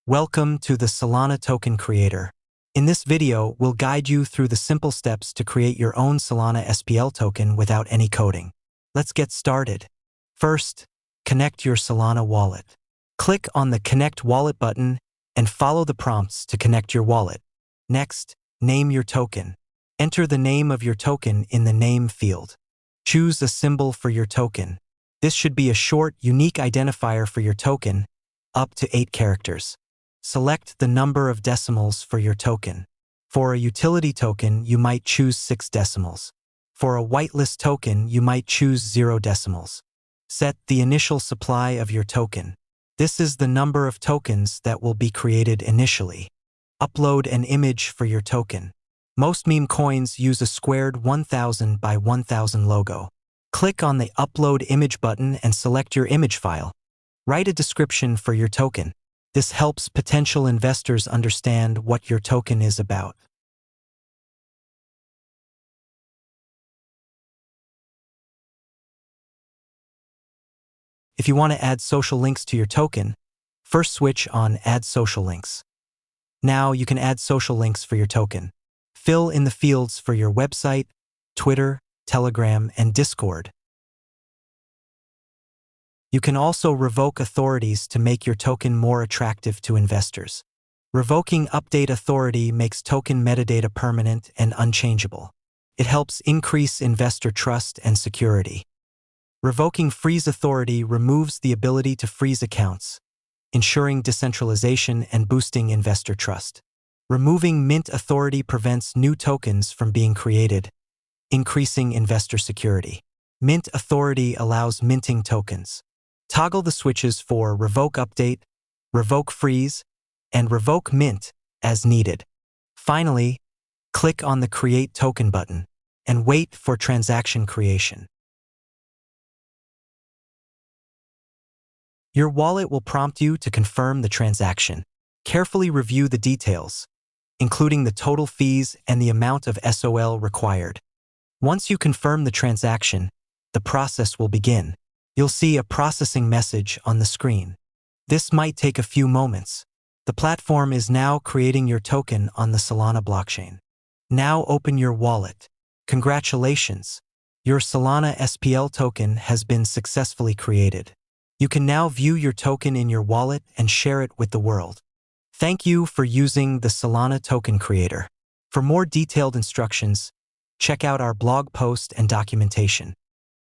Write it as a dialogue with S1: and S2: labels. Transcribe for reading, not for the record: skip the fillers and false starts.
S1: Welcome to the Solana Token Creator. In this video, we'll guide you through the simple steps to create your own Solana SPL token without any coding. Let's get started. First, connect your Solana wallet. Click on the Connect Wallet button and follow the prompts to connect your wallet. Next, name your token. Enter the name of your token in the Name field. Choose a symbol for your token. This should be a short, unique identifier for your token, up to 8 characters. Select the number of decimals for your token. For a utility token, you might choose 6 decimals. For a whitelist token, you might choose 0 decimals. Set the initial supply of your token. This is the number of tokens that will be created initially. Upload an image for your token. Most meme coins use a squared 1000 by 1000 logo. Click on the Upload Image button and select your image file. Write a description for your token. This helps potential investors understand what your token is about. If you want to add social links to your token, first switch on Add Social Links. Now you can add social links for your token. Fill in the fields for your website, Twitter, Telegram, and Discord. You can also revoke authorities to make your token more attractive to investors. Revoking update authority makes token metadata permanent and unchangeable. It helps increase investor trust and security. Revoking freeze authority removes the ability to freeze accounts, ensuring decentralization and boosting investor trust. Removing mint authority prevents new tokens from being created, increasing investor security. Mint authority allows minting tokens. Toggle the switches for Revoke Update, Revoke Freeze, and Revoke Mint as needed. Finally, click on the Create Token button and wait for transaction creation. Your wallet will prompt you to confirm the transaction. Carefully review the details, including the total fees and the amount of SOL required. Once you confirm the transaction, the process will begin. You'll see a processing message on the screen. This might take a few moments. The platform is now creating your token on the Solana blockchain. Now open your wallet. Congratulations! Your Solana SPL token has been successfully created. You can now view your token in your wallet and share it with the world. Thank you for using the Solana Token Creator. For more detailed instructions, check out our blog post and documentation.